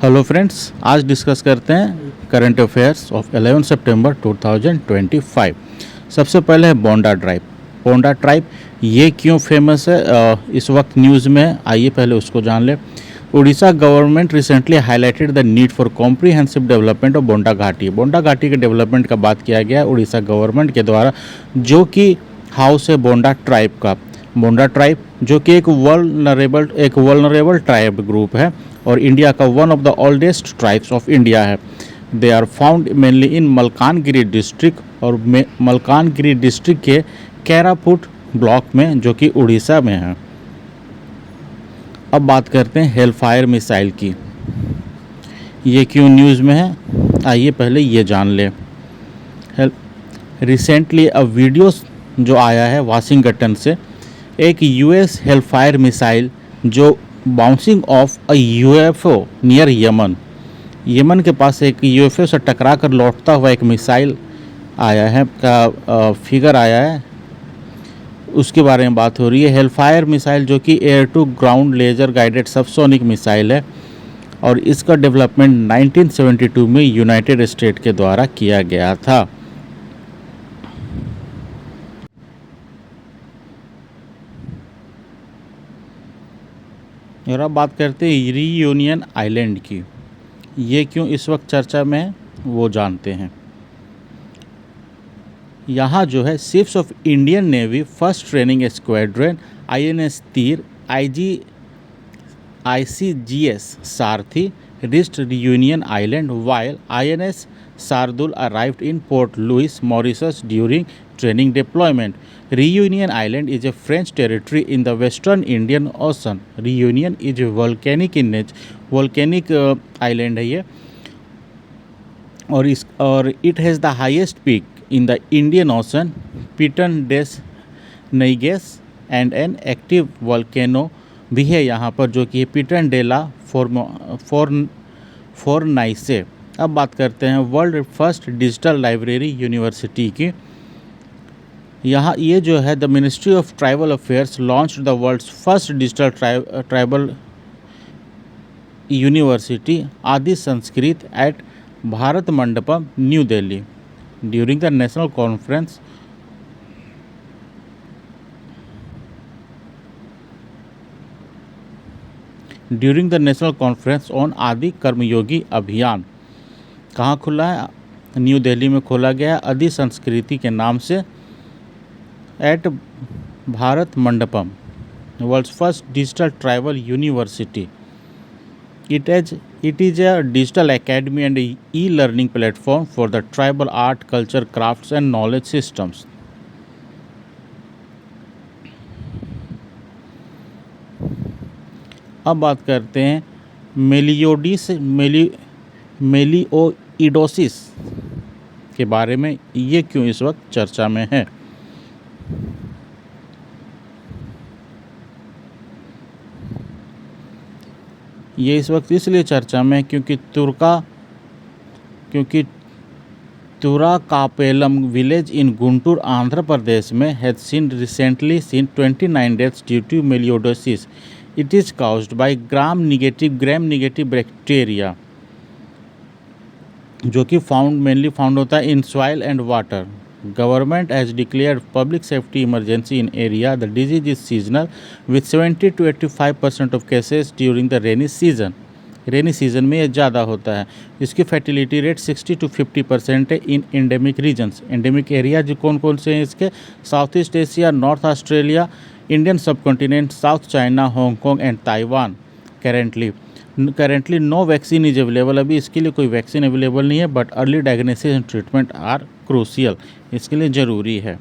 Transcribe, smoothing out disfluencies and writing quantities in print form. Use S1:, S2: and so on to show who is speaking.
S1: Hello friends, आज discuss करते हैं करंट अफेयर्स ऑफ 11 सितंबर 2025। सबसे पहले है बोंडा ट्राइब। बोंडा ट्राइब ये क्यों फेमस है इस वक्त न्यूज़ में, आइए पहले उसको जान लें। Orissa government recently highlighted the need for comprehensive development of Bonda Ghati. Bonda घाटी के डेवलपमेंट का बात किया गया है उड़ीसा गवर्नमेंट के द्वारा, जो कि हाउस है बोंडा ट्राइब का। बोंडा ट्राइब जो कि एक वल्नरेबल ट्राइब ग्रुप है और इंडिया का one of the oldest tribes of India है। They are found mainly in Malkangiri district और मलकानगिरी डिस्ट्रिक्ट के कैरापुट ब्लॉक में, जो कि उड़ीसा में है। अब बात करते हैं हेलफायर मिसाइल की। ये क्यों न्यूज़ में है, आइए पहले ये जान लें। रिसेंटली अ वीडियो जो आया है वाशिंगटन से, एक यूएस हेलफायर मिसाइल जो bouncing of a UFO near Yemen के पास एक यूएफओ से टकरा कर लौटता हुआ एक मिसाइल आया है का फिगर आया है, उसके बारे में बात हो रही है। हेलफायर मिसाइल जो कि air to ground laser guided subsonic missile है और इसका डेवलपमेंट 1972 में यूनाइटेड स्टेट के द्वारा किया गया था। और अब बात करते हैं रीयूनियन आइलैंड की। ये क्यों इस वक्त चर्चा में है, वो जानते हैं। यहाँ जो है ships of Indian navy first training squadron INS तीर ICGS Sarathi reached Reunion Island while INS Sardul arrived in Port Louis, Mauritius during training deployment. Reunion Island is a French territory in the Western Indian Ocean. Reunion is volcanic in nature, volcanic island है ये, और it has the highest peak in the Indian Ocean, Piton des Neiges, and an active volcano भी है यहाँ पर, जो कि पिटन डेला फोरनाइसे। अब बात करते हैं world first digital library university की। यहाँ ये जो है the ministry of tribal affairs launch the world's first digital tribal university Adi Sanskrit at Bharat Mandapam, New Delhi during the national conference on Adi Karmayogi अभियान। कहाँ खुला है, न्यू दिल्ली में खोला गया है आदि संस्कृति के नाम से, at Bharat Mandapam, world's first digital tribal university. It is a digital academy and e-learning platform for the tribal art, culture, crafts and knowledge systems. अब बात करते हैं मेलिओइडोसिस के बारे में। ये क्यों इस वक्त चर्चा में है। ये इस वक्त इसलिए चर्चा में है क्योंकि तुराकापेलम विलेज इन गुंटूर आंध्र प्रदेश में has recently seen 29 deaths due to melioidosis. It is caused by gram negative bacteria, जो कि मेनली फाउंड होता है in soil and water. Government has declared public safety emergency in area. The disease is seasonal with 70 to 85% of cases during the rainy season. Rainy season में ये ज़्यादा होता है। इसकी फर्टिलिटी रेट 60 to 50% है in endemic regions. Endemic area जो कौन कौन से हैं इसके, South East Asia, north Australia, Indian subcontinent, South China, Hong Kong and Taiwan. Currently no vaccine is available. अभी इसके लिए कोई वैक्सीन अवेलेबल नहीं है, but early diagnosis and treatment are crucial, इसके लिए ज़रूरी है।